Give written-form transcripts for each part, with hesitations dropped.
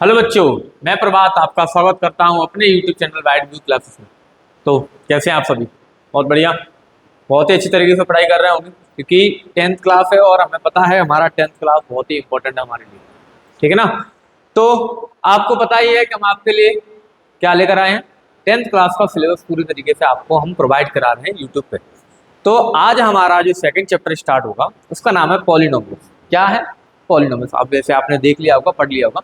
Hello बच्चों, मैं प्रभात आपका स्वागत करता हूं अपने YouTube channel white view classes में। तो कैसे हैं आप सभी? बहुत बढ़िया, बहुत ही अच्छी तरीके से पढ़ाई कर रहे होंगे क्योंकि 10th क्लास है और हमें पता है हमारा 10th क्लास बहुत ही इंपॉर्टेंट है हमारे लिए। ठीक है ना? तो आपको पता ही है कि हम आपके लिए क्या लेकर आए हैं। 10th क्लास का सिलेबस पूरी तरीके से आपको हम प्रोवाइड करा रहे हैं यूट्यूब पे। तो आज हमारा जो सेकंड चैप्टर स्टार्ट होगा उसका नाम है पॉलिनोमियल्स। क्या है पॉलिनोमियल्स? अब वैसे आपने देख लिया होगा, पढ़ लिया होगा।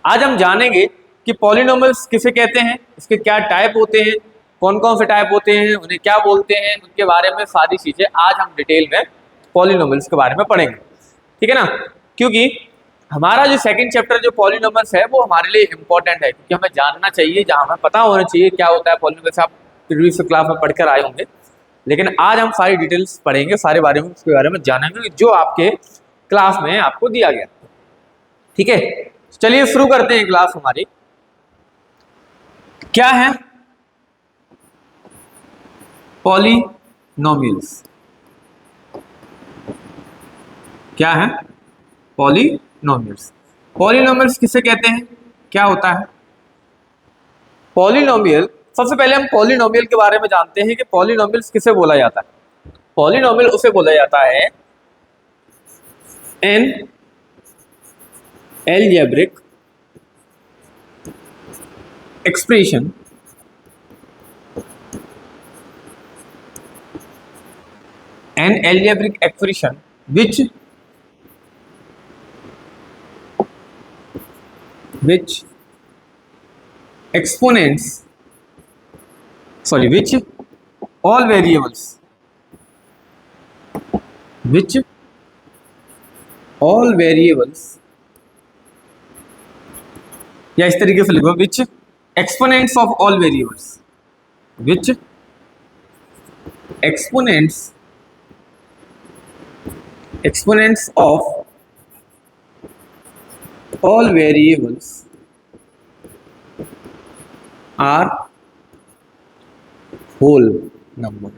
आज हम जानेंगे कि पॉलिनोमियल्स किसे कहते हैं, इसके क्या टाइप होते हैं, कौन कौन से टाइप होते हैं, उन्हें क्या बोलते हैं, उनके बारे में सारी चीजें आज हम डिटेल में पॉलिनोमियल्स के बारे में पढ़ेंगे। ठीक है ना? क्योंकि हमारा जो सेकंड चैप्टर जो पॉलिनोमियल्स है वो हमारे लिए इंपॉर्टेंट है, क्योंकि हमें जानना चाहिए, जहां हमें पता होना चाहिए क्या होता है पॉलिनोमियल्स। आप प्रीवियस क्लास में पढ़कर आए होंगे, लेकिन आज हम सारी डिटेल्स पढ़ेंगे, सारे बारे में उसके बारे में जानेंगे जो आपके क्लास में आपको दिया गया। ठीक है, चलिए शुरू करते हैं क्लास हमारी। क्या है पॉलिनोमियल्स? क्या है पॉलिनोमियल्स? पॉलिनोमियल्स किसे कहते हैं, क्या होता है पॉलिनोमियल? सबसे पहले हम पॉलिनोमियल के बारे में जानते हैं कि पॉलिनोमियल्स किसे बोला जाता है। पॉलिनोमियल उसे बोला जाता है N algebraic expression an algebraic expression which exponents which all variables या इस तरीके से लिखो, which exponents of all variables, which exponents of all variables are whole number.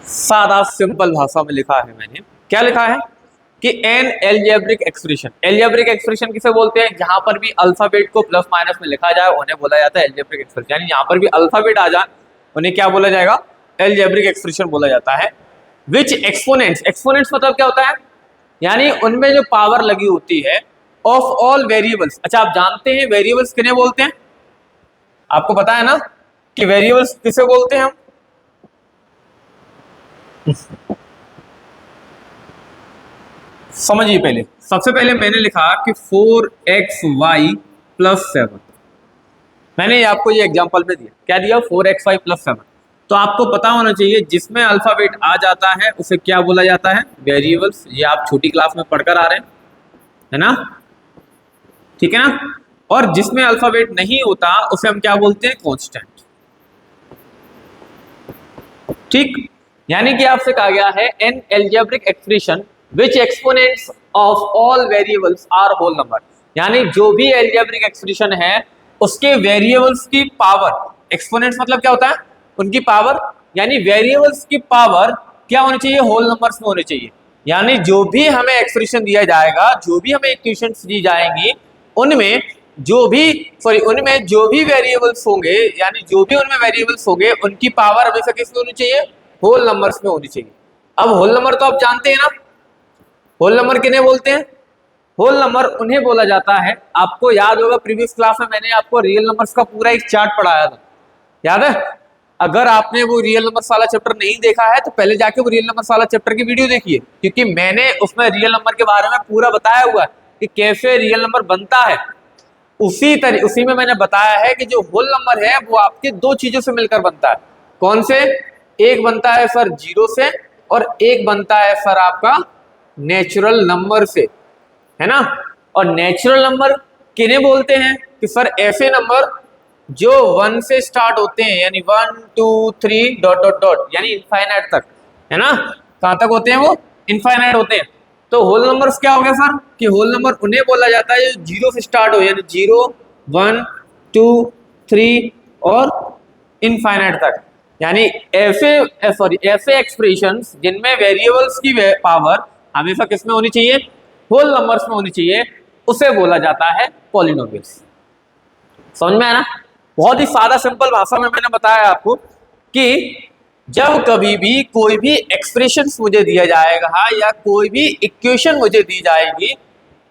सादा सिंपल भाषा में लिखा है मैंने। क्या लिखा है कि an algebraic expression. Algebraic expression किसे बोलते हैं? जहां पर भी अल्फाबेट को प्लस माइनस में लिखा जाए उन्हें बोला जाता है एल्जेब्रिक एक्सप्रेशन। यानी यहां पर भी अल्फाबेट आ जाए उन्हें क्या बोला जाएगा? एल्जेब्रिक एक्सप्रेशन बोला जाता है। विच एक्सपोनेंट्स, एक्सपोनेंट्स मतलब क्या होता है? यानी उनमें जो पावर लगी होती है ऑफ ऑल वेरिएबल्स। अच्छा, आप जानते हैं वेरिएबल्स किन्हें बोलते हैं? आपको पता है ना कि वेरिएबल्स किसे बोलते हैं हम? समझिए, पहले सबसे पहले मैंने लिखा कि 4xy + 7। मैंने आपको ये एग्जांपल में दिया, क्या दिया? 4xy + 7। तो आपको पता होना चाहिए जिसमें अल्फाबेट आ जाता है उसे क्या बोला जाता है? वेरिएबल्स। ये आप छोटी क्लास में पढ़कर आ रहे हैं, है ना? ठीक है ना? और जिसमें अल्फाबेट नहीं होता उसे हम क्या बोलते हैं? कांस्टेंट। ठीक, यानी कि आपसे कहा गया है an algebraic expression which exponents of all variables are whole number. यानी जो भी एल्जेब्रिक एक्सप्रेशन है उसके वेरिएबल्स की पावर, एक्सपोनेंट्स मतलब क्या होता है? उनकी पावर। यानी वेरिएबल्स की पावर क्या होनी चाहिए? होल नंबर्स में होनी चाहिए। यानी जो भी हमें एक्सप्रेशन दिया जाएगा, जो भी हमें इक्वेशंस दी जाएंगी, उनमें जो भी वेरिएबल्स होंगे, यानी जो भी उनमें वेरिएबल्स होंगे उनकी पावर हमेशा किसमें होनी चाहिए? होल नंबर्स में होनी चाहिए। अब होल नंबर तो आप जानते हैं ना, होल नंबर किन्हें बोलते हैं? होल नंबर उन्हें बोला जाता है, आपको याद होगा प्रीवियस क्लास में मैंने आपको रियल नंबर्स का पूरा एक चार्ट पढ़ाया था, याद है? अगर आपने वो रियल नंबर्स वाला चैप्टर नहीं देखा है तो पहले जाके वो रियल नंबर्स वाला चैप्टर की वीडियो देखिए, क्योंकि मैंने उसमें रियल नंबर के बारे में पूरा बताया हुआ है कि कैसे रियल नंबर बनता है। उसी में मैंने बताया है कि जो होल नंबर है वो आपके दो चीजों से मिलकर बनता है। कौन से? एक बनता है सर जीरो से, और एक बनता है सर आपका नेचुरल नंबर से, है ना? और नेचुरल नंबर किन्हें बोलते हैं? कि सर ऐसे नंबर जो 1 से स्टार्ट होते हैं, यानी 1 2 3 डॉट डॉट डॉट, यानी इनफाइनाइट तक, है ना? कहां तक होते हैं वो? इनफाइनाइट होते हैं। तो होल नंबर्स क्या हो गया सर? कि होल नंबर उन्हें बोला जाता है जो जीरो से स्टार्ट हो, यानी 0 1 2 3 और इनफाइनाइट तक। यानी ऐसे एक्सप्रेशंस जिनमें वेरिएबल्स की पावर हमेशा किस में होनी चाहिए, होल नंबर्स में होनी चाहिए, उसे बोला जाता है पॉलिनोमियल्स। समझ में आया ना? बहुत ही सादा सिंपल भाषा में मैंने बताया आपको कि जब कभी भी कोई भी एक्सप्रेशंस मुझे दिया जाएगा या कोई भी इक्वेशन मुझे दी जाएगी,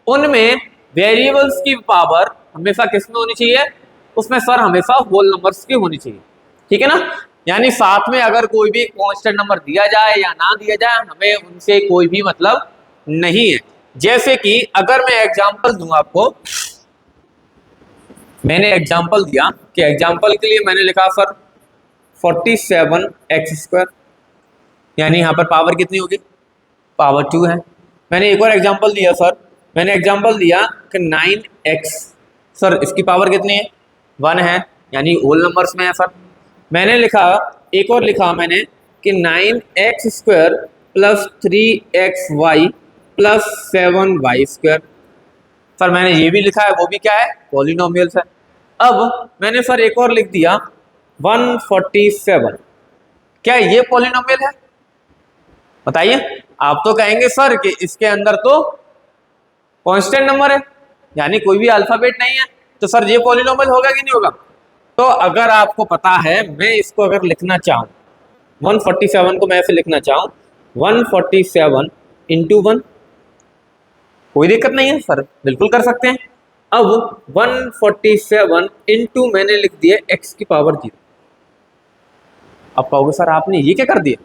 उनमें वेरिएबल्स की पावर हमेशा किस में होनी चाहिए, उसमें सर हमेशा होल नंबर्स की होनी चाहिए। ठीक है ना? यानी साथ में अगर कोई भी कांस्टेंट नंबर दिया जाए या ना दिया जाए, हमें उनसे कोई भी मतलब नहीं है। जैसे कि अगर मैं एग्जांपल दूं आपको, मैंने एग्जांपल दिया कि एग्जांपल के लिए मैंने लिखा सर 47x², यानी यहाँ पर पावर कितनी होगी, पावर 2 है। मैंने एक और एग्जांपल दिया सर, मैंने एग्जांपल दिया कि 9x, सर इसकी पावर कितनी है, 1 है, यानी होल नंबर्स में है सर। मैंने लिखा, एक और लिखा मैंने कि 9x² + 3xy + 7y², सर मैंने ये भी लिखा है, वो भी क्या है, पॉलिनोमियल्स है। अब मैंने सर एक और लिख दिया 147, क्या ये पॉलिनोमियल है, बताइए। आप तो कहेंगे सर कि इसके अंदर तो कांस्टेंट नंबर है, यानी कोई भी अल्फाबेट नहीं है, तो सर ये पॉलिनोमियल होगा कि नहीं होगा? तो अगर आपको पता है, मैं इसको अगर लिखना चाहूँ 147 को मैं ऐसे लिखना चाहूँ 147 × 1, कोई दिक्कत नहीं है सर, बिल्कुल कर सकते हैं। अब 147 इंटू मैंने लिख दिया x की पावर 0। अब कहोगे सर आपने ये क्या कर दिया,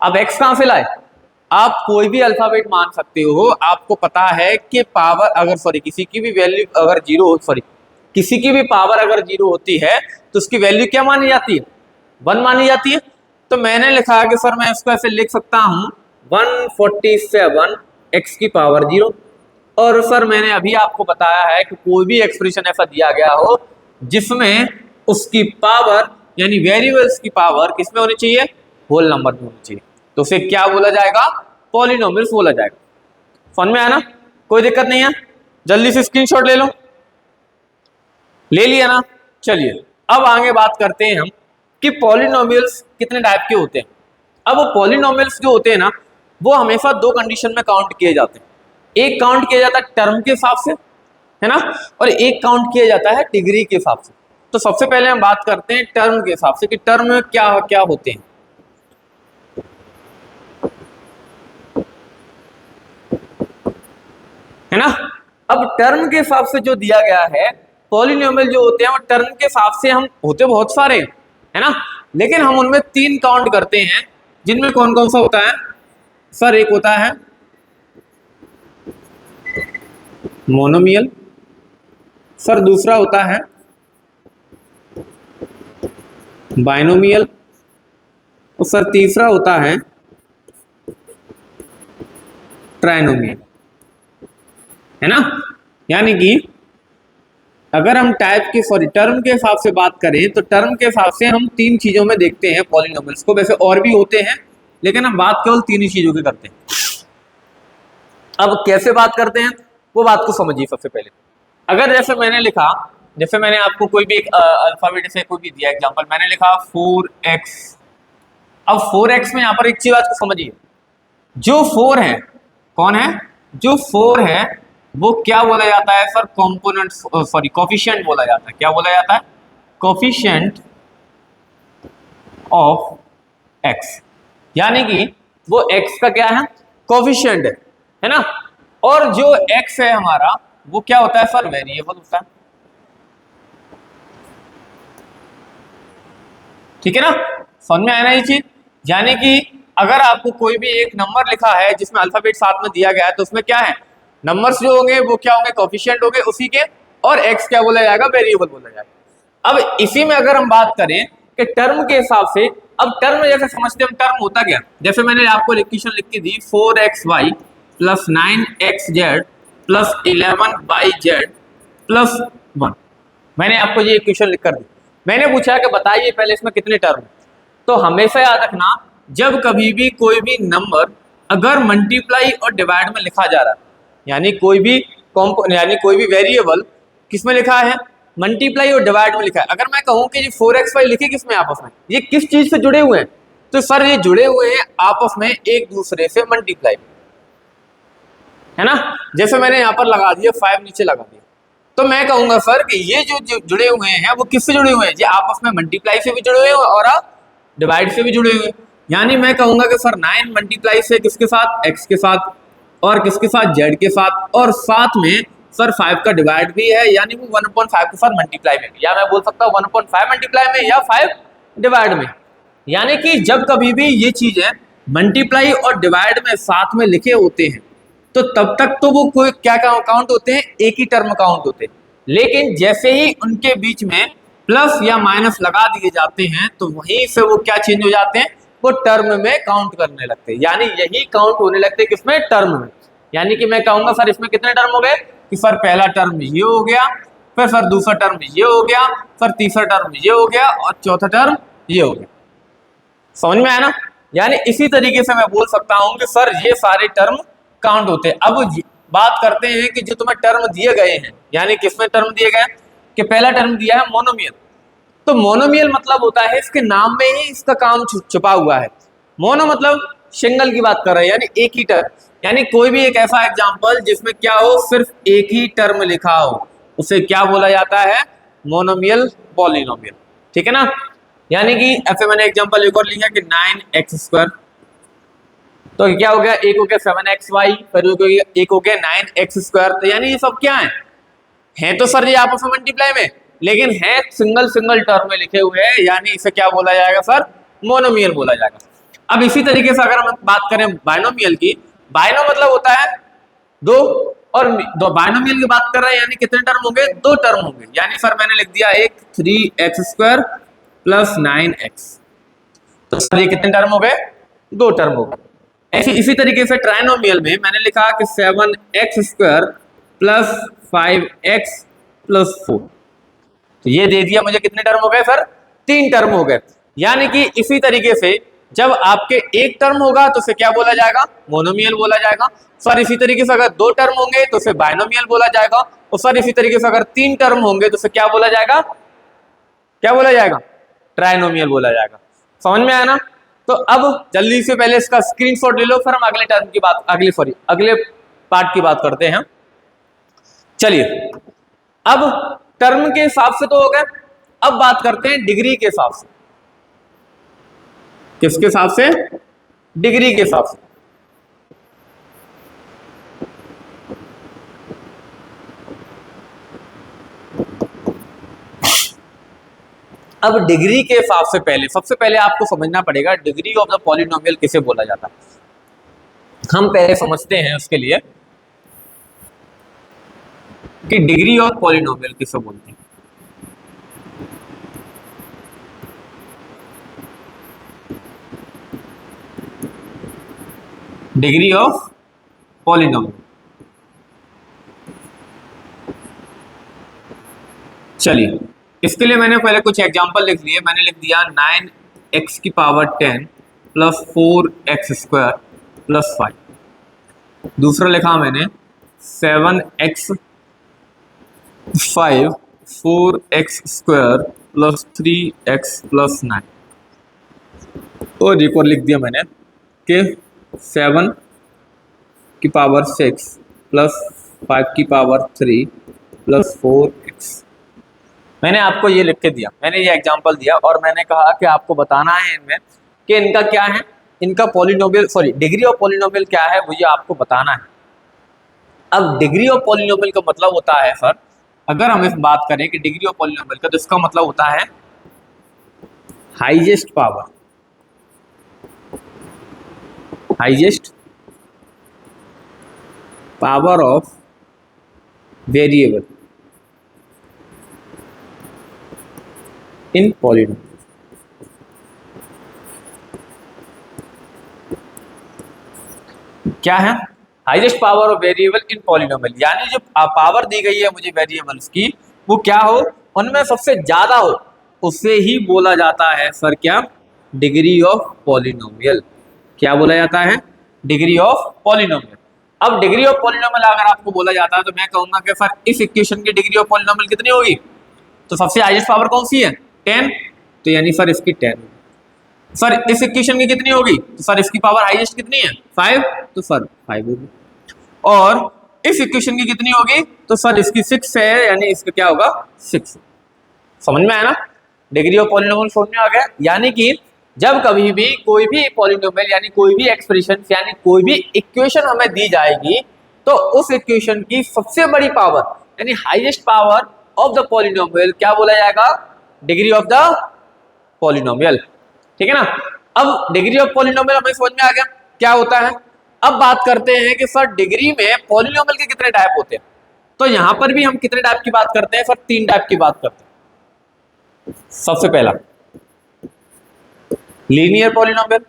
अब x कहां से लाए? आप कोई भी अल्फाबेट मान सकते हो, आपको पता है कि पावर अगर किसी की भी वैल्यू अगर 0 किसी की भी पावर अगर 0 होती है तो उसकी वैल्यू क्या मानी जाती है, 1 मानी जाती है। तो मैंने लिखा कि सर मैं इसको ऐसे लिख सकता हूं 147 x की पावर 0। और सर मैंने अभी आपको बताया है कि कोई भी एक्सप्रेशन ऐसा दिया गया हो जिसमें उसकी पावर यानी वेरिएबल्स की पावर किसमें होनी चाहिए, होल नंबर में होनी चाहिए, तो उसे क्या बोला जाएगा, पॉलिनोमियल्स बोला जाएगा। समझ में आया ना? कोई दिक्कत नहीं है, जल्दी से स्क्रीनशॉट ले लो, ले लिया ना? चलिए अब आगे बात करते हैं हम कि पॉलिनोमियल्स कितने टाइप के होते हैं। अब पॉलिनोमियल्स जो होते हैं ना, वो हमेशा 2 कंडीशन में काउंट किए जाते हैं। एक काउंट किया जाता है टर्म के हिसाब से, है ना, और एक काउंट किया जाता है डिग्री के हिसाब से। तो सबसे पहले हम बात करते हैं टर्म के हिसाब से कि टर्म में क्या क्या होते हैं। है ना? अब टर्म के हिसाब से जो दिया गया है, पॉलिनोमियल जो होते हैं वो टर्म के हिसाब से हम होते बहुत सारे, है ना, लेकिन हम उनमें 3 काउंट करते हैं, जिनमें कौन कौन सा होता है सर? एक होता है मोनोमियल, सर दूसरा होता है बाइनोमियल, और सर तीसरा होता है ट्राइनोमियल, है ना। यानी कि अगर हम टाइप के टर्म के हिसाब से बात करें तो टर्म के हिसाब से हम 3 चीजों में देखते हैं पॉलिनोमियल्स को, वैसे और भी होते हैं लेकिन हम बात केवल 3 ही चीजों की करते हैं। अब कैसे बात करते हैं वो बात को समझिए। सबसे पहले अगर जैसे मैंने लिखा, जैसे मैंने आपको कोई भी एक अल्फाबेट से कोई भी दिया एग्जांपल, मैंने लिखा 4x। अब 4x में यहाँ पर एक चीज बात को समझिए, जो 4 है कौन है, जो 4 है वो क्या बोला जाता है सर, कॉम्पोनेंट कोफिशिएंट बोला जाता है। क्या बोला जाता है? कोफिशिएंट ऑफ x, यानी कि वो x का क्या है, कोफिशिएंट है ना। और जो x है हमारा वो क्या होता है सर, वेरिएबल होता है। ठीक है ना, समझ में आया ना ये चीज? यानी कि अगर आपको कोई भी एक नंबर लिखा है जिसमें अल्फाबेट साथ में दिया गया है, तो उसमें क्या है, नंबर्स जो होंगे वो क्या होंगे, कोफिशिएंट होंगे उसी के, और x क्या बोला जाएगा, वेरिएबल बोला जाएगा। अब इसी में अगर हम बात करें कि टर्म के हिसाब से, अब टर्म जैसे समझते हैं, टर्म होता क्या, जैसे मैंने आपको इक्वेशन लिख के दी 4xy + 9xz + 11yz + 1, मैंने आपको ये इक्वेशन लिख कर दी। मैंने पूछा कि बताइए पहले इसमें कितने टर्म, तो हमेशा याद रखना जब कभी भी कोई भी नंबर अगर मल्टीप्लाई और डिवाइड में लिखा जा रहा है, यानी कोई भी वेरिएबल किस में लिखा है, मल्टीप्लाई और डिवाइड में लिखा है। अगर मैं कहूं कि ये 4x5 लिखे किसमें आपस में, ये किस चीज से जुड़े हुए हैं, तो सर ये जुड़े हुए हैं आपस में एक दूसरे से मल्टीप्लाई, है ना। जैसे मैंने यहाँ पर लगा दिया 5 नीचे लगा दिया, तो मैं कहूंगा सर कि ये जो जुड़े हुए हैं वो किससे जुड़े हुए हैं, ये आपस में मल्टीप्लाई से भी जुड़े हुए हैं और डिवाइड से भी जुड़े हुए हैं। यानी मैं कहूंगा कि सर 9 मल्टीप्लाई से किसके साथ, x के साथ, और किसके साथ, z के साथ, और साथ में सर 5 का डिवाइड भी है, यानी वो 1/5 के साथ मल्टीप्लाई में, या मैं बोल सकता हूँ 1/5 मल्टीप्लाई में या 5 डिवाइड में। यानी कि जब कभी भी ये चीजें मल्टीप्लाई और डिवाइड में साथ में लिखे होते हैं तो तब तक तो वो कोई क्या काउंट होते हैं, एक ही टर्म काउंट होते हैं। लेकिन जैसे ही उनके बीच में प्लस या माइनस लगा दिए जाते हैं तो वहीं से वो क्या चेंज हो जाते हैं, वो टर्म में काउंट करने लगते हैं। यानी यही काउंट होने लगते हैं किसमें, टर्म में। यानी कि मैं कहूंगा सर इसमें कितने टर्म हो गए, कि सर पहला टर्म ये हो गया, फिर सर दूसरा टर्म ये हो गया, सर तीसरा टर्म ये हो गया, और चौथा टर्म ये हो गया। समझ में आया ना। यानी इसी तरीके से मैं बोल सकता हूं कि सर ये सारे टर्म काउंट होते हैं। अब बात करते हैं कि जो तुम्हें टर्म दिए गए हैं, यानी किसमें टर्म दिए गए, कि पहला टर्म दिया है मोनोमियल। तो मोनोमियल मतलब होता है इसके नाम में ही इसका काम छुपा हुआ है। मोनो मतलब सिंगल की बात कर रहे हैं, यानी एक ही टर्म, यानी कोई भी एक ऐसा एग्जांपल जिसमें क्या हो, सिर्फ एक ही टर्म लिखा हो, उसे क्या बोला जाता है, मोनोमियल पॉलिनोमियल। ठीक है ना। यानी कि ऐसे मैंने एग्जांपल एक और लिखा कि 9x², तो क्या हो गया, एक हो गया 7xy, फिर एक हो गया 9x²। तो यानी ये सब क्या है तो सर ये आपस में मल्टीप्लाई में, लेकिन है सिंगल सिंगल टर्म में लिखे हुए हैं, यानी इसे क्या बोला जाएगा सर, मोनोमियल बोला जाएगा। अब इसी तरीके से अगर हम बात करें बाइनोमियल की, बाइनो मतलब होता है दो, और दो बाइनोमियल की बात कर रहे हैं, यानी कितने टर्म होंगे, दो टर्म होंगे। यानी सर मैंने लिख दिया एक 3x² प्लस 9x, तो सर ये कितने टर्म हो गए, दो टर्म हो गए। इसी तरीके से ट्राइनोमियल में मैंने लिखा कि 7x² प्लस 5x प्लस 4, तो ये दे दिया मुझे कितने टर्म हो गए सर, तीन टर्म हो गए। यानी कि इसी तरीके से जब आपके एक टर्म होगा तो उसे क्या बोला जाएगा, मोनोमियल बोला जाएगा। सर इसी तरीके से अगर दो टर्म होंगे तो उसे बाइनोमियल बोला जाएगा, और सर इसी तरीके से अगर तीन टर्म होंगे तो उसे क्या बोला जाएगा, क्या बोला जाएगा, ट्राइनोमियल बोला जाएगा। समझ में आया ना। तो अब जल्दी से पहले इसका स्क्रीनशॉट ले लो, फिर हम अगले टर्म की बात, अगले पार्ट की बात करते हैं। चलिए अब टर्म के हिसाब से तो हो गए, अब बात करते हैं डिग्री के हिसाब से। किसके हिसाब से, डिग्री के हिसाब से। अब डिग्री के हिसाब से पहले, सबसे पहले आपको समझना पड़ेगा डिग्री ऑफ द पॉलिनोमियल किसे बोला जाता है। हम पहले समझते हैं उसके लिए कि डिग्री ऑफ पॉलिनोमियल किसे बोलते हैं। डिग्री ऑफ पॉलिनोमियल, चलिए इसके लिए मैंने पहले कुछ एग्जांपल लिख लिए। मैंने लिख दिया 9x की पावर 10 प्लस 4x² प्लस 5। दूसरा लिखा मैंने 7x 5 4x² plus 3x plus 9। और एक और लिख दिया मैंने कि 7 की पावर 6 प्लस 5 की पावर 3 प्लस 4x। मैंने आपको ये लिख के दिया, मैंने ये एग्जांपल दिया, और मैंने कहा कि आपको बताना है इनमें कि इनका क्या है, इनका polynomial, sorry degree of polynomial क्या है, वो ये आपको बताना है। अब डिग्री ऑफ पॉलिनोमियल का मतलब होता है सर, अगर हम इस बात करें कि डिग्री ऑफ पॉलिनोमियल का, तो इसका मतलब होता है highest power, highest power of variable in polynomial. क्या है, highest power of variable in polynomial, यानी जो पावर दी गई है मुझे वेरिएबल्स की, वो क्या हो, उनमें सबसे ज्यादा हो, उसे ही बोला जाता है सर क्या, डिग्री ऑफ पॉलिनोमियल। क्या बोला जाता है, डिग्री ऑफ पॉलिनोमियल। अब डिग्री ऑफ पॉलिनोमियल अगर आपको बोला जाता है तो मैं कहूंगा कि सर इस इक्वेशन की डिग्री ऑफ पॉलिनोमियल कितनी होगी, तो सबसे हाईएस्ट पावर कौन सी है 10, तो यानी सर इसकी 10 होगी। सर इस इक्वेशन की कितनी होगी, तो सर इसकी पावर हाईएस्ट कितनी है 5, तो सर 5 होगी। और इस इक्वेशन की कितनी होगी, तो सर इसकी 6 है, यानी इसका क्या होगा 6। समझ में आया ना, डिग्री ऑफ पॉलिनोमियल समझ में आ गया। यानी कि जब कभी भी कोई भी पॉलिनोमियल यानी कोई भी एक्सप्रेशन यानी कोई भी इक्वेशन हमें दी जाएगी, तो उस इक्वेशन की सबसे बड़ी पावर यानी highest power of the polynomial क्या बोला जाएगा, डिग्री ऑफ द पॉलिनोमियल। ठीक है ना। अब डिग्री ऑफ पॉलिनोमियल हमें समझ में आ गया क्या होता है। अब बात करते हैं कि सर डिग्री में पॉलिनोमियल के कितने टाइप होते हैं। तो यहां पर भी हम कितने टाइप की बात करते हैं सर, 3 टाइप की बात करते हैं। सबसे पहला लीनियर पॉलिनोमियल,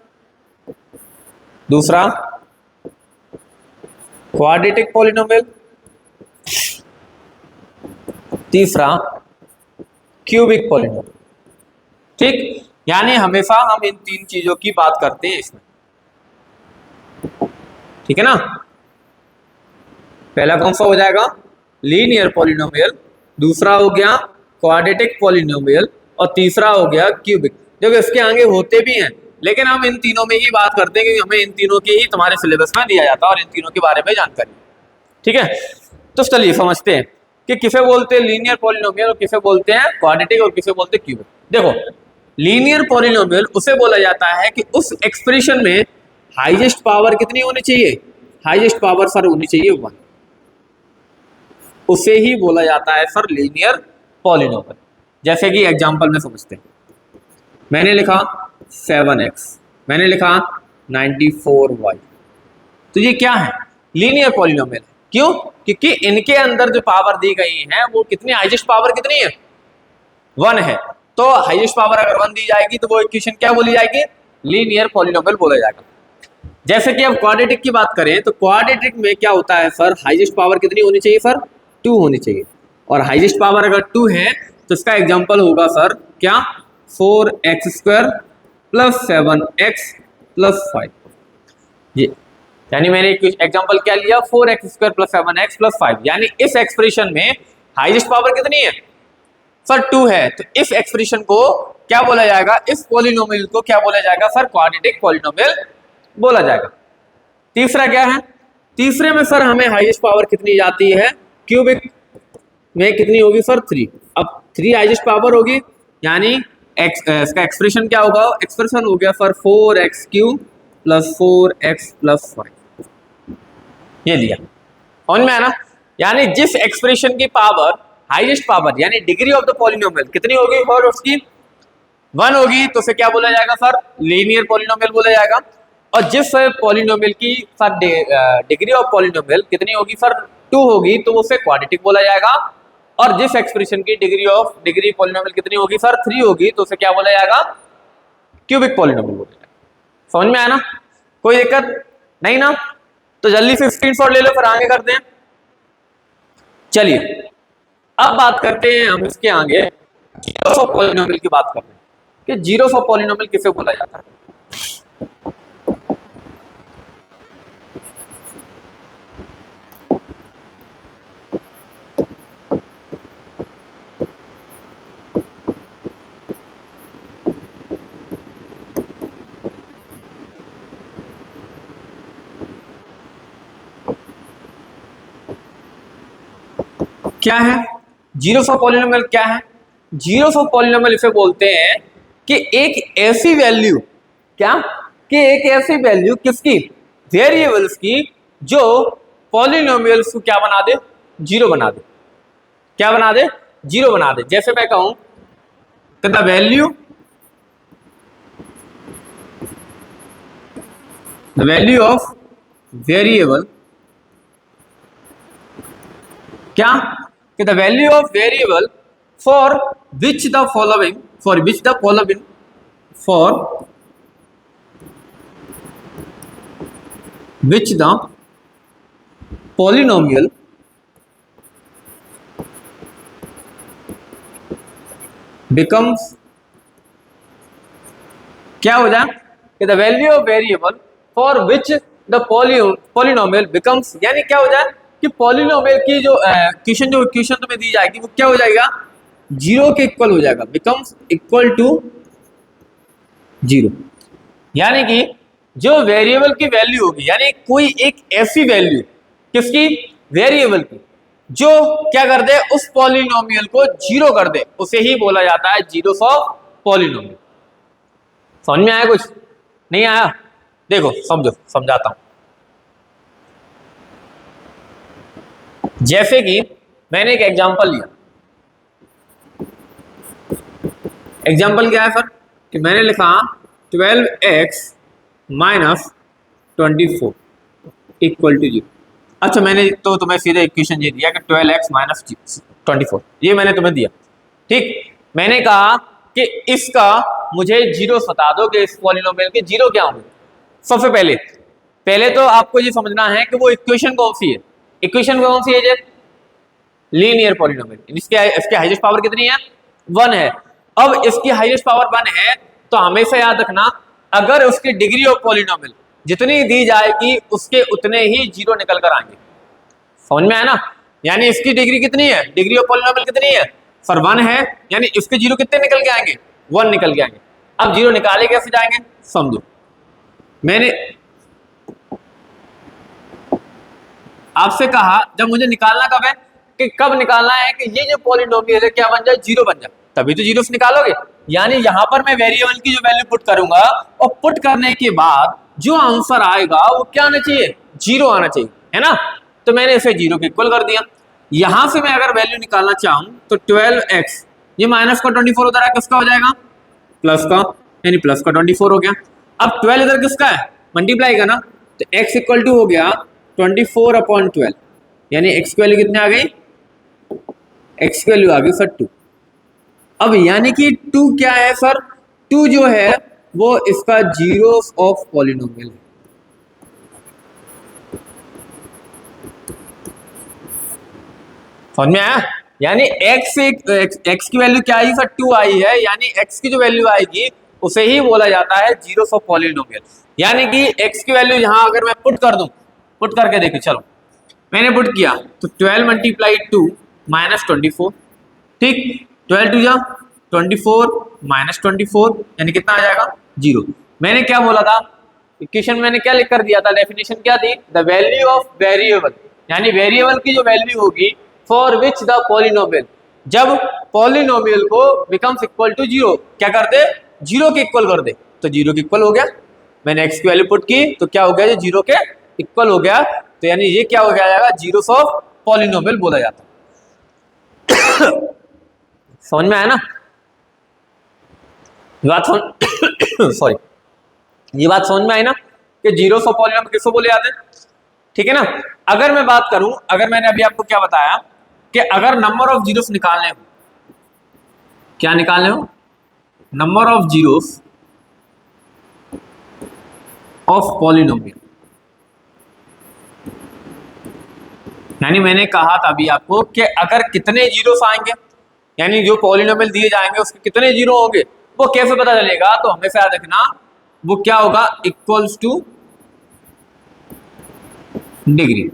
दूसरा क्वाड्रेटिक पॉलिनोमियल, तीसरा क्यूबिक पॉलिनोमियल। ठीक, यानी हमेशा हम इन 3 चीजों की बात करते हैं इसमें। ठीक है ना। पहला कौन सा हो जाएगा लीनियर पॉलिनोमियल, दूसरा हो गया क्वाड्रेटिक पॉलिनोमियल और तीसरा हो गया क्यूबिक। देखो इसके आगे होते भी हैं, लेकिन हम इन तीनों में ही बात करते हैं क्योंकि हमें इन तीनों के ही तुम्हारे सिलेबस में दिया जाता है और इन तीनों के बारे में जानकारी। ठीक है, तो चलिए समझते हैं कि किसे बोलते हैं लीनियर पॉलिनोमियल और किसे बोलते हैं क्वाड्रेटिक और किसे बोलते हैं क्यूबिक। देखो लीनियर पॉलिनोमियल उसे बोला जाता है कि उस एक्सप्रेशन में हाईएस्ट पावर कितनी होनी चाहिए, हाईएस्ट पावर सर होनी चाहिए 1, उसे ही बोला जाता है सर लीनियर पॉलिनोमियल। जैसे कि एग्जांपल में समझते हैं, मैंने लिखा 7x, मैंने लिखा 94y, तो ये क्या है लीनियर पॉलिनोमियल। क्यों, क्योंकि इनके अंदर जो पावर दी गई है वो कितनी हाईएस्ट पावर कितनी है 1 है। तो हाईएस्ट पावर अगर 1 दी जाएगी तो वो इक्वेशन क्या बोली जाएगी, लीनियर पॉलिनोमियल बोला जाएगा। जैसे कि अब क्वाड्रेटिक की बात करें तो क्वाड्रेटिक में क्या होता है सर, हाईएस्ट पावर कितनी होनी चाहिए सर 2 होनी चाहिए, और हाईएस्ट पावर अगर 2 है तो इसका एग्जांपल होगा सर क्या 4x² + 7x + 5। ये यानी मैंने एग्जांपल क्या लिया 4x² + 7x + 5, यानी इस एक्सप्रेशन में हाईएस्ट पावर कितनी है सर 2 है। तो इस एक्सप्रेशन को क्या बोला जाएगा, इस पॉलिनोमियल को क्या बोला जाएगा सर क्वाड्रेटिक पॉलिनोमियल बोला जाएगा। तीसरा क्या है, तीसरे में सर हमें हाईएस्ट पावर कितनी जाती है, क्यूबिक में कितनी होगी सर 3। अब 3 हाईएस्ट पावर होगी, यानी इसका एक्सप्रेशन क्या होगा, एक्सप्रेशन हो गया सर 4x³ + 4x + 5। ये दिया, समझ में आया ना। यानी जिस एक्सप्रेशन की पावर हाईएस्ट पावर यानी डिग्री ऑफ द पॉलिनोमियल कितनी होगी और उसकी 1 होगी, तो उसे क्या बोला जाएगा सर लीनियर पॉलिनोमियल बोला जाएगा। और जिस पॉलिनोमियल की सर डिग्री ऑफ पॉलिनोमियल कितनी होगी सर 2 होगी, तो उसे क्वाड्रेटिक बोला जाएगा। और जिस एक्सप्रेशन की डिग्री पॉलिनोमियल कितनी होगी सर 3 होगी, तो उसे क्या बोला जाएगा, क्यूबिक पॉलिनोमियल बोला जाएगा। समझ में आया ना, कोई दिक्कत नहीं ना। तो जल्दी से स्क्रीनशॉट ले लो फिर आगे करते हैं। चलिए अब बात करते हैं हम इसके आगे जीरोस ऑफ पॉलिनोमियल की बात करते हैं कि जीरोस ऑफ पॉलिनोमियल किसे बोला जाता है। क्या है जीरोस ऑफ पॉलिनोमियल, क्या है जीरोस ऑफ पॉलिनोमियल, इसे बोलते हैं कि एक ऐसी वैल्यू, क्या कि एक ऐसी वैल्यू किसकी, वेरिएबल्स की, जो पॉलिनोमियल्स को क्या बना दे, जीरो बना दे। क्या बना दे, जीरो बना दे। जैसे मैं कहूं कि द वैल्यू ऑफ वेरिएबल, क्या कि the value of variable for which the following polynomial becomes, क्या हो जाए कि the value of variable for which the polynomial becomes, यानी क्या हो जाए कि पॉलिनोमियल की जो इक्वेशन तुम्हें दी जाएगी वो क्या हो जाएगा, जीरो के इक्वल हो जाएगा, बिकम्स इक्वल टू जीरो। यानी कि जो वेरिएबल की वैल्यू होगी, यानी कोई एक ऐसी वैल्यू किसकी, वेरिएबल की, जो क्या कर दे, उस पॉलिनोमियल को जीरो कर दे, उसे ही बोला जाता है जीरोस ऑफ पॉलिनोमियल। समझ में आया कुछ, नहीं आया? देखो समझो, समझाता हूं। जैसे कि मैंने एक एग्जांपल लिया, एग्जांपल क्या है सर, कि मैंने लिखा 12x minus 24 equal to zero. अच्छा, मैंने तो तुम्हें सीधे इक्वेशन ये दिया कि 12x माइनस 24, ये मैंने तुम्हें दिया, ठीक। मैंने कहा कि इसका मुझे जीरो बता दो कि इस पॉलिनोमियल के जीरो क्या होंगे। सबसे पहले तो आपको ये समझना है कि वो इक्वेशन कौन सी है। इक्वेशन कौन सी है? Linear polynomial. इसके हाईएस्ट पावर कितनी है? 1 है। अब इसकी हाईएस्ट पावर 1 है तो हमेशा याद रखना, अगर उसकी डिग्री ऑफ पॉलिनोमियल जितनी दी जाएगी उसके उतने ही जीरो निकल कर आएंगे। समझ में आया ना? यानी इसकी डिग्री कितनी है, डिग्री ऑफ पॉलिनोमियल कितनी है सर? 1 है। यानी इसके जीरो कितने निकल के आएंगे? 1 निकल के आएंगे। अब जीरो निकाले कैसे जाएंगे, समझो। मैंने आपसे कहा जब मुझे निकालना कब है, कि कब निकालना है कि ये जो पॉलिनोमियल है क्या बन जाए, जीरो बन जाए, तभी तो जीरो से निकालोगे। यानी यहां पर मैं वेरिएबल की जो वैल्यू पुट करूंगा और पुट करने के बाद जो आंसर आएगा वो क्या आना चाहिए, जीरो आना चाहिए, है ना? तो मैंने इसे जीरो के इक्वल कर दिया। यहां से मैं अगर वैल्यू निकालना चाहूं तो 12x, ये माइनस का 24 उधर है, किसका हो जाएगा? प्लस का, यानी प्लस का 24 हो गया। अब 12 इधर किसका है, मल्टीप्लाई का ना, तो x इक्वल टू हो गया 24/12, यानी x की वैल्यू कितनी आ गई, x की वैल्यू आ गई सर 2। अब यानी कि 2 क्या है सर, 2 जो है वो इसका जीरोस ऑफ पॉलिनोमियल है। समझ में आया? यानी x की वैल्यू क्या आई सर, 2 आई है, यानी x की जो वैल्यू आएगी उसे ही बोला जाता है जीरोस ऑफ पॉलिनोमियल। यानी कि x की वैल्यू यहां अगर मैं पुट कर दूं, पुट करके देखो, चलो मैंने पुट किया तो 12 मल्टीप्लाई 2 माइनस 24, ठीक। 12 टू जा 24 माइनस 24, यानी कितना आ जाएगा, जीरो। मैंने क्या बोला था, इक्वेशन मैंने क्या लिख कर दिया था, डेफिनेशन क्या थी, द वैल्यू ऑफ वेरिएबल, यानी वेरिएबल की जो वैल्यू होगी फॉर विच द पॉलिनोमियल, जब पॉलिनोमियल को बिकम्स इक्वल टू जीरो, क्या कर दे, जीरो के इक्वल कर दे, तो जीरो के इक्वल हो गया। मैंने x की वैल्यू पुट की तो क्या हो गया, ये जीरो के इक्वल हो गया, तो यानी ये क्या हो गया, जीरोस ऑफ पॉलिनोमियल बोला जाता है। समझ में आया ना बात? सॉरी, ये बात समझ में आई ना कि जीरोस ऑफ पॉलिनोमियल किसको बोले जाते हैं, ठीक है ना? अगर मैं बात करूं, अगर मैंने अभी आपको क्या बताया कि अगर नंबर ऑफ जीरोस निकालने हो, क्या निकालने हो, number of zeros of polynomial, यानी मैंने कहा था अभी आपको कि अगर कितने जीरोस आएंगे, यानी जो पॉलिनोमियल दिए जाएंगे उसके कितने जीरो होंगे, वो कैसे पता चलेगा, तो हमेशा याद रखना वो क्या होगा, इक्वल्स टू डिग्री।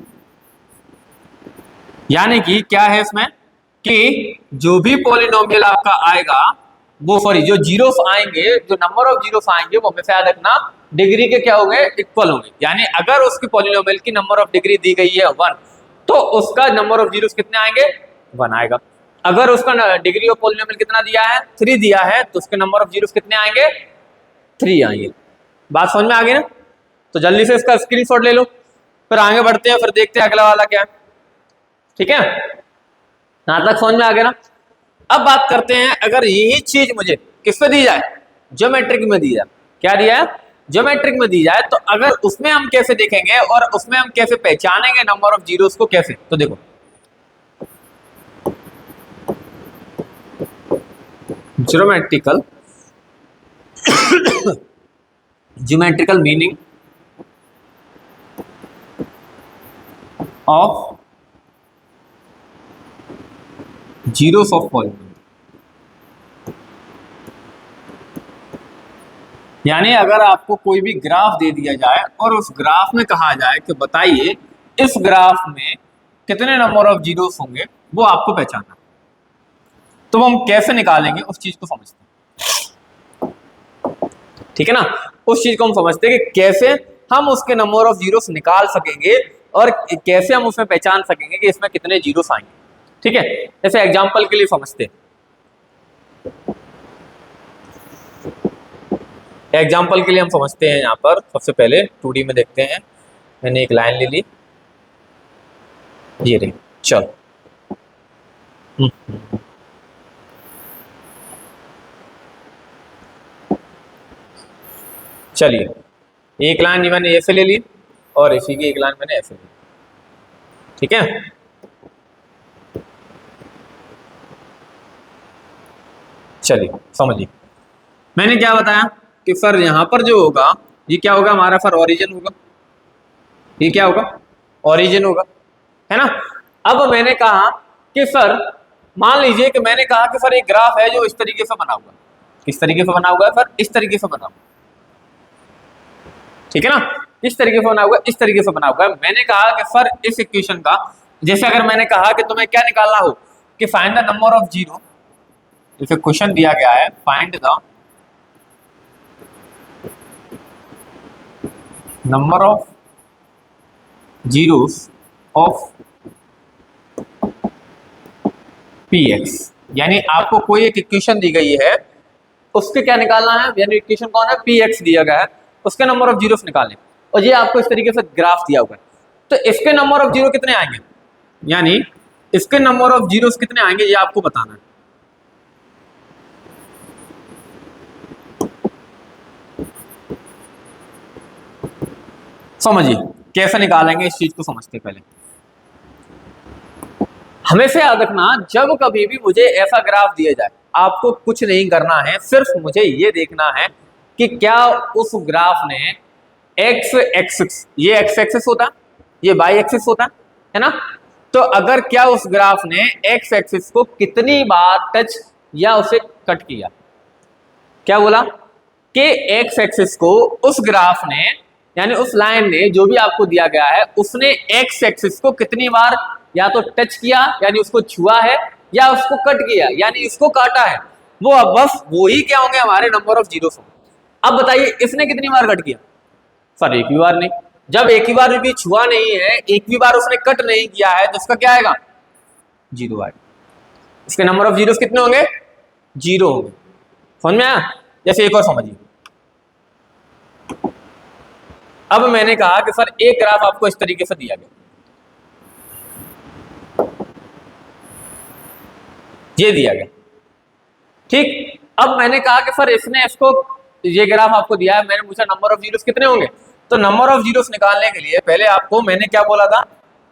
यानी कि क्या है इसमें कि जो भी पॉलिनोमियल आपका आएगा वो, सॉरी, जो जीरोस आएंगे, जो नंबर ऑफ जीरोस आएंगे वो हमेशा याद रखना डिग्री के क्या होंगे, इक्वल होंगे। यानी अगर उसकी पॉलिनोमियल की नंबर ऑफ डिग्री दी गई है 1, तो उसका नंबर ऑफ जीरोस कितने आएंगे, 1 आएगा। अगर उसका डिग्री ऑफ पॉलिनोमियल कितना दिया है, 3 दिया है, तो उसके नंबर ऑफ जीरोस कितने आएंगे, 3 आएंगे। बात समझ में आ गई ना? तो जल्दी से इसका स्क्रीनशॉट ले लो, फिर आगे बढ़ते हैं, फिर देखते हैं अगला वाला क्या है, ठीक है? यहां तक समझ में आ गया ना? अब बात करते हैं, अगर यही चीज मुझे किस पे दी जाए, ज्योमेट्रिक में दी जाए, क्या दिया है, ज्योमेट्रिक में दी जाए, तो अगर उसमें हम कैसे देखेंगे और उसमें हम कैसे पहचानेंगे नंबर ऑफ जीरोस को, कैसे, तो देखो geometrical geometrical meaning of zeros of polynomial, यानी अगर आपको कोई भी ग्राफ दे दिया जाए और उस ग्राफ में कहा जाए कि बताइए इस ग्राफ में कितने नंबर ऑफ जीरोस होंगे, वो आपको पहचानना। तो हम कैसे निकालेंगे उस चीज को समझते हैं, ठीक है ना। उस चीज को हम समझते हैं कि कैसे हम उसके नंबर ऑफ जीरोस निकाल सकेंगे और कैसे हम उसमें पहचान सकेंगे कि इसमें कितने जीरोस आएंगे, ठीक है। जैसे एग्जांपल के लिए समझते हैं, एग्जाम्पल के लिए हम समझते हैं यहाँ पर सबसे पहले 2D में देखते हैं। मैंने एक लाइन ले ली, ये रही, चलो चलिए एक लाइन मैंने ऐसे ले ली और इसी की एक लाइन मैंने ऐसे ले ली, ठीक है। चलिए समझिए, मैंने क्या बताया कि सर यहाँ पर जो होगा ये क्या होगा हमारा, सर ओरिजिन होगा, ये क्या होगा, ओरिजिन होगा, है ना। अब मैंने कहा कि सर मान लीजिए कि मैंने कहा कि सर एक ग्राफ है जो इस तरीके से बना हुआ है, किस तरीके से बना हुआ है सर, इस तरीके से बना हुआ, ठीक है ना, इस तरीके से बना हुआ, इस तरीके से बना हुआ है। मैंने कहा कि सर इस इक्वेशन का, जैसे अगर मैंने कहा कि तुम्हें क्या निकालना हो कि find the number of zero, जैसे क्वेश्चन दिया गया है find the number of zeros of px, यानी आपको कोई एक इक्वेशन दी गई है उसके क्या निकालना है, यानी इक्वेशन कौन है, px दिया गया है, उसके नंबर ऑफ जीरोस निकालने, और ये आपको इस तरीके से ग्राफ दिया हुआ है। तो इसके नंबर ऑफ जीरो कितने आएंगे, यानी इसके नंबर ऑफ जीरोस कितने आएंगे ये आपको बताना है। समझिए कैसे निकालेंगे इस चीज को, समझते पहले हमेशा याद रखना, जब कभी भी मुझे ऐसा ग्राफ दिया जाए आपको कुछ नहीं करना है, सिर्फ मुझे ये देखना है कि क्या उस ग्राफ ने एक्स एक्सिस, ये एक्स एक्सिस होता, ये वाई एक्सिस होता है ना, तो अगर क्या उस ग्राफ ने एक्स एक्सिस को कितनी बार टच या उसे कट किया, क्या बोला कि एक्स एक्सिस को उस ग्राफ ने, यानी उस लाइन ने जो भी आपको दिया गया है उसने एक्स एक्सिस को कितनी बार या तो टच किया यानी उसको छुआ है, या उसको कट किया यानी इसको काटा है, वो अब बस वो ही क्या होंगे हमारे नंबर ऑफ जीरोस होंगे। अब बताइए इसने कितनी बार कट किया, सर एक भी बार नहीं। जब एक ही बार भी छुआ नहीं है, एक भी बार उसने कट नहीं किया है, तो उसका क्या आएगा, जीरो आएगा। इसके नंबर ऑफ जीरोस कितने होंगे, जीरो होंगे। समझ में आया। जैसे एक और समझिए, अब मैंने कहा कि सर एक ग्राफ आपको इस तरीके से दिया गया, ये दिया गया, ठीक। अब मैंने कहा कि सर इसने इसको, ये ग्राफ आपको दिया है, मैंने पूछा नंबर ऑफ जीरोस कितने होंगे, तो नंबर ऑफ जीरोस निकालने के लिए पहले आपको मैंने क्या बोला था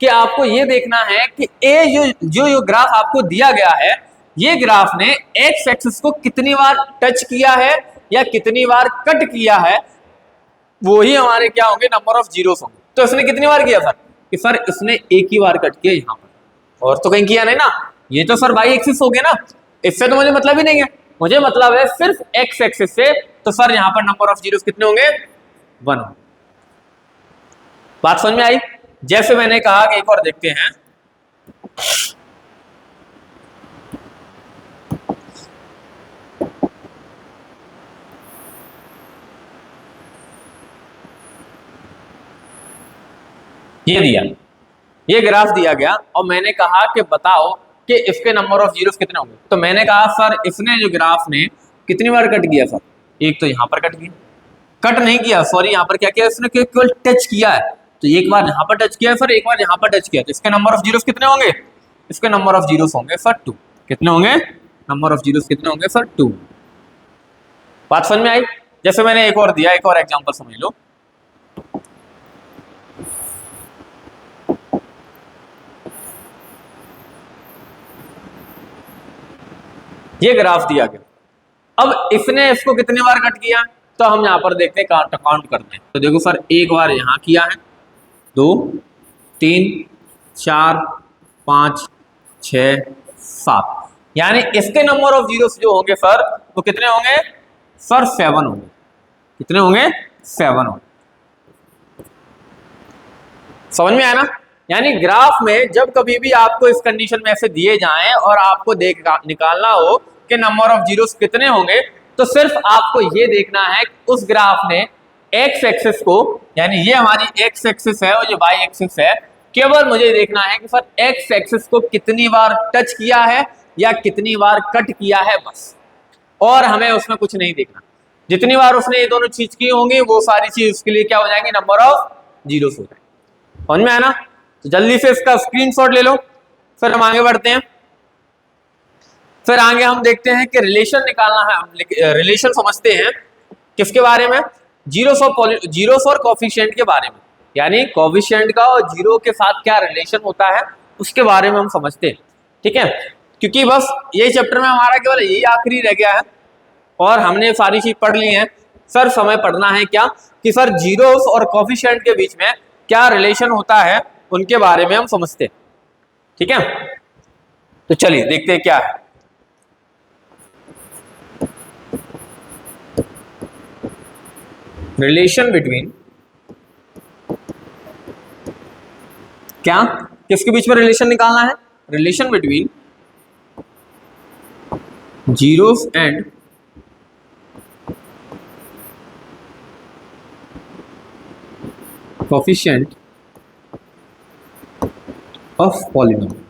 कि आपको ये देखना है कि ये जो ग्राफ आपको दिया गया है, ये ग्राफ ने एक्स एक्सिस को कितनी बार टच किया है या कितनी बार कट किया है, वो ही हमारे क्या होंगे, नंबर ऑफ जीरोस होंगे। तो इसने कितनी बार किया सर, कि सर इसने एक ही बार कट किया यहाँ पर, और तो कहीं किया नहीं ना, ये तो सर वाई एक्सिस हो गया ना, इससे तो मुझे मतलब ही नहीं है, मुझे मतलब है सिर्फ एक्स एक्सिस से। तो सर यहाँ पर नंबर ऑफ जीरोस कितने होंगे, 1 होंगे। बात समझ में आई। जैसे मैंने कहा कि एक और देखते हैं, ये दिया, ये ग्राफ दिया गया और मैंने कहा कि बताओ कि इसके नंबर ऑफ जीरोस कितने होंगे। तो मैंने कहा सर इसने जो ग्राफ ने कितनी बार कट किया सर, एक तो यहां पर कट किया, कट नहीं किया सॉरी, यहां पर क्या किया इसने, केवल टच किया है, तो एक बार यहां पर टच किया है सर, एक बार यहां पर टच किया, तो इसके नंबर ऑफ जीरोस कितने होंगे, इसके नंबर ऑफ जीरोस होंगे सर 2। कितने होंगे, नंबर ऑफ जीरोस कितने होंगे सर 2। बात समझ में आई। जैसे मैंने एक और दिया, एक और एग्जांपल समझ लो, ये ग्राफ दिया गया, अब इसने इसको कितनी बार कट किया, तो हम यहां पर देखते हैं, काउंट करते हैं। तो देखो सर एक बार यहां किया है, 2 3 4 5 6 7, यानी इसके नंबर ऑफ जीरोस जो होंगे सर वो कितने होंगे सर, 7 होंगे। कितने होंगे, 7 होंगे। समझ में आया ना। यानी ग्राफ में जब कभी भी आपको इस कंडीशन में ऐसे दिए जाएं और आपको निकालना हो कि नंबर ऑफ जीरोस कितने होंगे, तो सिर्फ आपको ये देखना है कि उस ग्राफ ने एक्स एक्सिस को, यानी ये हमारी एक्स एक्सिस है और ये वाई एक्सिस है, केवल मुझे देखना है कि सर एक्स एक्सिस को कितनी बार टच किया है या कितनी बार कट किया है, बस। और हमें उसमें कुछ नहीं देखना। जितनी बार उसने ये दोनों चीज की होंगी वो सारी चीज उसके लिए क्या हो जाएंगे, नंबर ऑफ जीरोस हो जाएंगे। समझ में आया ना? तो जल्दी से इसका स्क्रीनशॉट ले लो, फिर हम आगे बढ़ते हैं। फिर आगे हम देखते हैं कि रिलेशन निकालना है। हम रिलेशन समझते हैं किसके बारे में, जीरोस और कोफिशिएंट के बारे में, यानी कोफिशिएंट का और जीरो के साथ क्या रिलेशन होता है उसके बारे में हम समझते हैं। ठीक है, क्योंकि बस ये चैप्टर में हमारा केवल यही आखिरी रह गया है और हमने सारी चीज पढ़ ली है। सर समय पढ़ना है क्या कि सर जीरोस और कोफिशिएंट के बीच में क्या रिलेशन होता है, उनके बारे में हम समझते हैं। ठीक है, तो चलिए देखते हैं क्या है। रिलेशन बिटवीन, क्या किसके बीच में रिलेशन निकालना है, relation between zeros and coefficient of polynomial.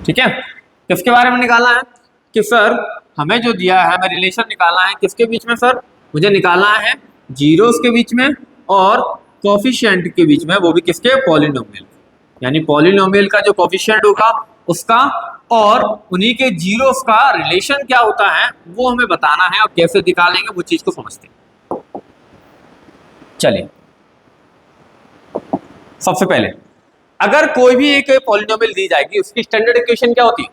ठीक है, किसके बारे में निकालना है कि सर हमें जो दिया है, हमें रिलेशन निकालना है किसके बीच में, सर मुझे निकालना है जीरोस के बीच में और कोफिशिएंट के बीच में, वो भी किसके, पॉलिनोमियल। यानी पॉलिनोमियल का जो कोफिशिएंट होगा उसका और उन्हीं के जीरोस का रिलेशन क्या होता है वो हमें बताना है, और कैसे निकालेंगे वो चीज को समझते हैं। चलिए, सबसे पहले अगर कोई भी एक पॉलिनोमियल दी जाएगी उसकी स्टैंडर्ड इक्वेशन क्या होती है,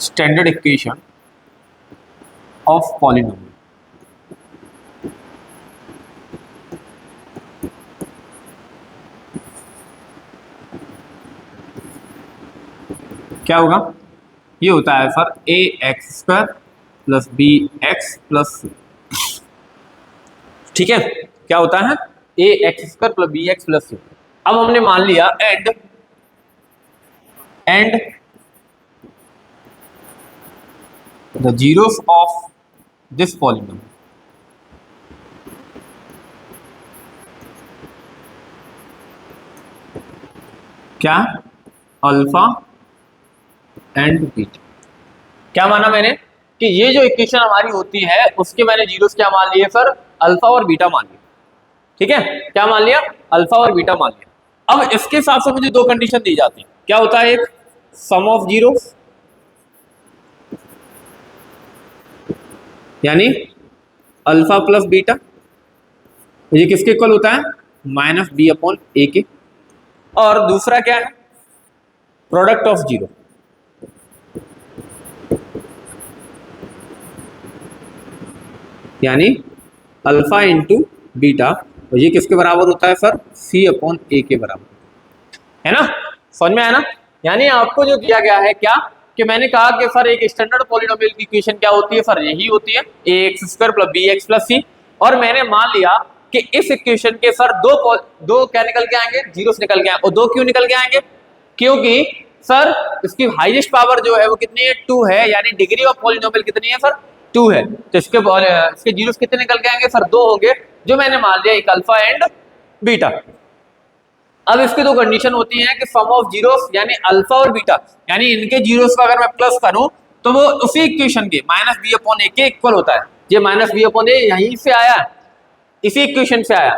स्टैंडर्ड इक्वेशन ऑफ पॉलिनोमियल। क्या होगा, ये होता है sir a x square plus b x plus c. ठीक है, क्या होता है, a x square plus b x plus c. अब हमने मान लिया and the zeros of this polynomial, क्या, अल्फा एंड बीटा। क्या माना मैंने कि ये जो इक्वेशन हमारी होती है उसके मैंने जीरोस क्या मान लिए सर, अल्फा और बीटा मान लिया। ठीक है, क्या मान लिया, अल्फा और बीटा मान लिया। अब इसके हिसाब से मुझे दो कंडीशन दी जाती है। क्या होता है, एक सम ऑफ जीरोस, यानी अल्फा प्लस बीटा, ये किसके इक्वल होता है, माइनस बी अपॉन ए के। और दूसरा क्या है, प्रोडक्ट ऑफ जीरो, यानी अल्फा इंटू बीटा, और ये किसके बराबर होता है सर, सी अपॉन ए के बराबर, है ना। समझ में आया ना? यानी आपको जो दिया गया है क्या कि मैंने कहा कि सर एक स्टैंडर्ड पॉलिनोमियल की इक्वेशन क्या होती है सर, यही होती है a x square plus b x plus c. और मैंने मान लिया कि इस इक्वेशन के सर दो क्या निकल के आएंगे, जीरोस निकल के आएंगे। और दो क्यों निकल के आएंगे, क्योंकि सर इसकी हाईएस्ट पावर जो है वो कितनी है, 2 है, यानी डिग्री ऑफ पॉलिनोमियल कितनी है सर, 2 है। तो इसके जीरोस कितने निकल के आएंगे सर, 2 होंगे, जो मैंने मान लिया एक अल्फा एंड बीटा। अब इसकी दो कंडीशन होती है कि सम ऑफ जीरोस यानी अल्फा और बीटा, यानी इनके जीरोस का अगर मैं प्लस करूं तो वो उसी इक्वेशन के माइनस बी अपॉन ए के इक्वल होता है। ये माइनस बी अपॉन ए यहीं से आया, इसी इक्वेशन से आया,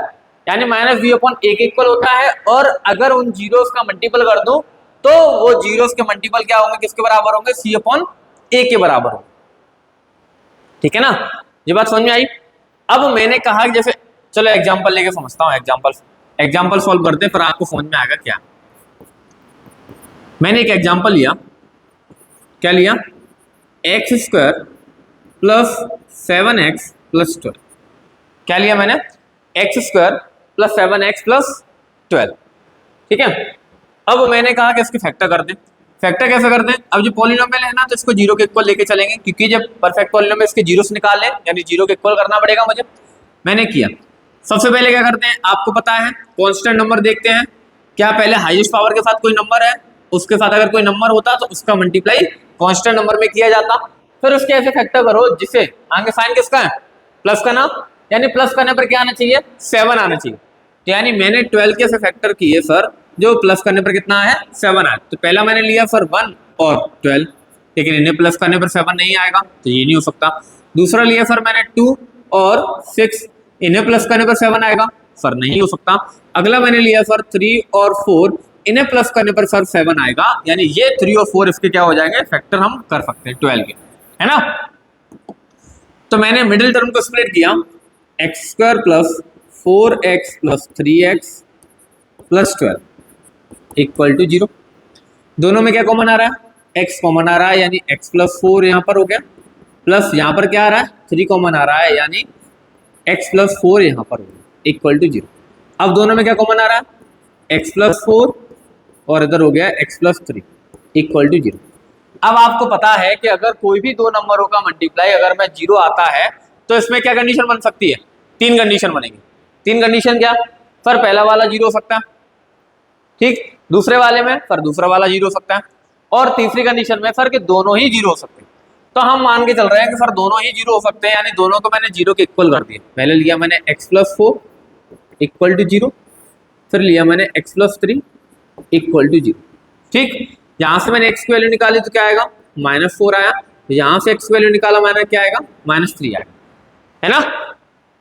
यानी माइनस बी अपॉन ए के इक्वल होता है। और अगर उन जीरोस का मल्टीपल कर दूं तो वो जीरोस के मल्टीपल क्या होंगे, किसके बराबर होंगे, सी अपॉन ए के बराबर होंगे। ठीक है ना, ये बात समझ में आई। अब मैंने कहा कि जैसे, चलो एग्जांपल लेके समझता हूँ, एग्जांपल सॉल्व करते हैं, फिर आपको समझ में आएगा क्या। मैंने एक एग्जांपल लिया, क्या लिया, x square plus 7x plus 12। क्या लिया मैंने, x square plus 7x plus 12। ठीक है, अब मैंने कहा कि इसके फैक्टर कर दें, फैक्टर कैसे करते हैं? अब जो पॉलिनोमियल है ना तो इसको जीरो के इक्वल लेके चलेंगे, क्योंकि जब परफेक्ट पॉलिनोमियल इसके जीरो से निकाल लें यानी जीरो के इक्वल करना पड़ेगा मुझे। मैंने किया, सबसे पहले क्या करते हैं आपको पता है, कांस्टेंट नंबर देखते हैं। क्या पहले हाईएस्ट पावर के साथ कोई नंबर है, उसके साथ अगर कोई नंबर होता तो उसका मल्टीप्लाई कांस्टेंट नंबर में किया जाता, फिर उसके ऐसे फैक्टर करो जिसे आगे साइन किसका है, प्लस का ना, यानी प्लस करने पर क्या आना चाहिए, 7 आना चाहिए। तो यानी मैंने 12 के से फैक्टर किए सर, जो प्लस करने पर कितना है 7 आया। तो पहला मैंने लिया सर 1 और 12, लेकिन इन्हें प्लस करने पर 7 नहीं आएगा तो ये नहीं हो सकता। दूसरा लिया सर मैंने 2 और 6, इन्हें प्लस करने पर 7 आएगा सर, नहीं हो सकता। अगला मैंने लिया सर 3 और 4, इन्हें प्लस करने पर सर 7 आएगा, यानी ये 3 और 4 इसके क्या हो जाएंगे, फैक्टर हम कर सकते हैं 12 के, है ना। तो मैंने मिडिल टर्म को स्प्लिट किया, x square plus 4x plus 3x plus 12 equal to 0। दोनों में क्या कॉमन आ रहा है, x कॉमन आ रहा है, यानी x प्लस 4 यहाँ पर हो गया, प्लस यहाँ पर क्या आ रहा है 3 कॉमन आ रहा है, यानी x प्लस 4 यहाँ पर हो गया इक्वल टू 0। अब दोनों में क्या कॉमन आ रहा है, x प्लस 4 और इधर हो गया x प्लस 3 इक्वल टू 0। अब आपको पता है कि अगर कोई भी दो नंबरों का मल्टीप्लाई अगर मैं 0 आता है तो इसमें क्या कंडीशन बन सकती है, 3 कंडीशन बनेगी। 3 कंडीशन क्या, सर पहला वाला 0 हो सकता है, ठीक, दूसरे वाले में सर दूसरा वाला 0 हो सकता है, और तीसरी कंडीशन में सर कि दोनों ही 0 हो सकते हैं। तो हम मान के चल रहे हैं कि सर दोनों ही 0 हो सकते हैं, यानी दोनों को मैंने 0 के इक्वल कर दिया। पहले लिया मैंने x प्लस 4 इक्वल टू 0, फिर लिया मैंने x प्लस 3 इक्वल टू 0, ठीक। यहाँ से मैंने x की वैल्यू निकाली तो क्या आएगा, -4 आया, यहाँ से x की वैल्यू निकाला मैंने, क्या आएगा -3 आएगा, है ना,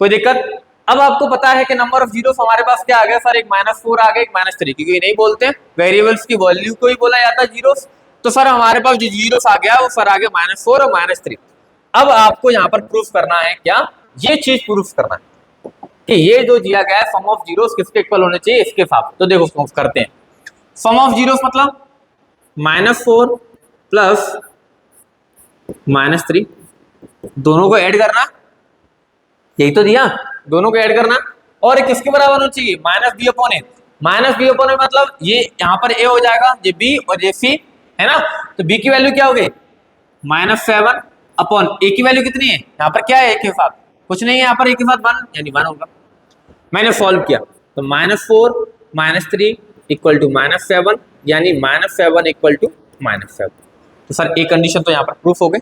कोई दिक्कत। अब आपको पता है कि नंबर ऑफ जीरोस हमारे पास क्या आ गया सर, एक -4 आ गया, एक -3, क्योंकि नहीं बोलते हैं वेरिएबल्स की वैल्यू को ही बोला जाता है जीरोस। तो सर हमारे पास जो जीरोस आ गया वो सर आ गया -4 और -3। अब आपको यहाँ पर प्रूफ करना है, क्या ये चीज प्रूफ करना है कि ये जो दिया गया है सम ऑफ जीरोस किसके इक्वल होने चाहिए, इसके साथ। तो देखो प्रूफ करते हैं। सम ऑफ जीरोस मतलब -4 प्लस -3, दोनों को ऐड करना, यही तो दिया, दोनों को ऐड करना, और एक किसके बराबर होना चाहिए, -b/a। -b/a मतलब ये यहाँ पर a हो जाएगा, ये b और ये c, है ना। तो b की वैल्यू क्या हो गई, -7 अपॉन a की वैल्यू कितनी है, यहाँ पर क्या है a के साथ कुछ नहीं है, यहाँ पर a के साथ 1 यानी 1 होगा। मैंने सॉल्व किया तो -4 -3 इक्वल टू -7, यानी -7 इक्वल टू -7। तो सर एक कंडीशन तो यहाँ पर प्रूफ हो गई,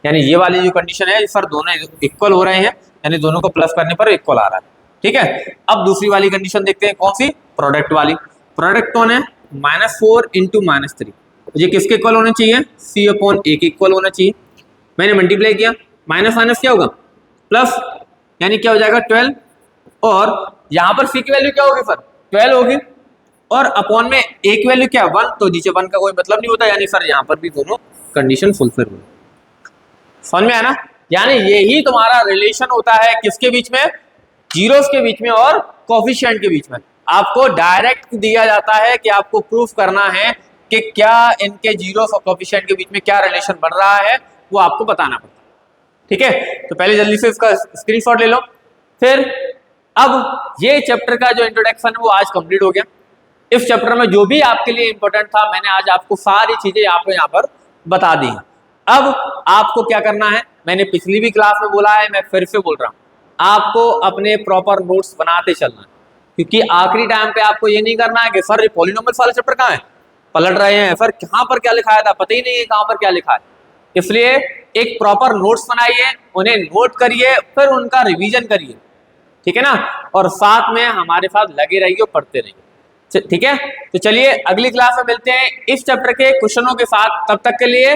यानी ये वाली जो कंडीशन है सर दोनों इक्वल हो रहे हैं, यानी दोनों को प्लस करने पर इक्वल आ रहा है, ठीक है। अब दूसरी वाली कंडीशन देखते हैं, कौन सी, प्रोडक्ट वाली। प्रोडक्ट कौन है, -4 इंटू -3, ये किसके इक्वल होना चाहिए, c/a के इक्वल होना चाहिए। मैंने मल्टीप्लाई किया, माइनस माइनस क्या होगा प्लस, यानी क्या हो जाएगा 12, और यहाँ पर c की वैल्यू क्या होगी सर 12 होगी, और अपॉन में a की वैल्यू क्या 1, तो नीचे 1 का कोई मतलब नहीं होता, यानी सर यहाँ पर भी दोनों कंडीशन फुलफिल हुई। समझ में आया ना, यानी यही तुम्हारा रिलेशन होता है किसके बीच में, जीरोस के बीच में और कोफिशिएंट के बीच में। आपको डायरेक्ट दिया जाता है कि आपको प्रूफ करना है कि क्या इनके जीरोस और कोफिशिएंट के बीच में क्या रिलेशन बन रहा है, वो आपको बताना पड़ता है, ठीक है। तो पहले जल्दी से इसका स्क्रीनशॉट ले लो। फिर अब ये चैप्टर का जो इंट्रोडक्शन है वो आज कंप्लीट हो गया। इस चैप्टर में जो भी आपके लिए इंपॉर्टेंट था मैंने आज आपको सारी चीजें आपको यहाँ पर बता दी हैं। अब आपको क्या करना है, मैंने पिछली भी क्लास में बोला है, मैं फिर से बोल रहा हूँ, आपको अपने प्रॉपर नोट्स बनाते चलना है, क्योंकि आखिरी टाइम पे आपको ये नहीं करना है कि सर पॉलिनोमियल्स वाला चैप्टर कहाँ है, पलट रहे हैं सर कहाँ पर क्या लिखा था, पता ही नहीं है कहाँ पर क्या लिखा है। इसलिए एक प्रॉपर नोट्स बनाइए, उन्हें नोट करिए, फिर उनका रिवीजन करिए, ठीक है ना, और साथ में हमारे साथ लगे रहिए, पढ़ते रहिए, ठीक है। तो चलिए अगली क्लास में मिलते हैं इस चैप्टर के क्वेश्चनों के साथ, तब तक के लिए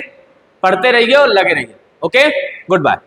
पढ़ते रहिए और लगे रहिए। Okay, good bye.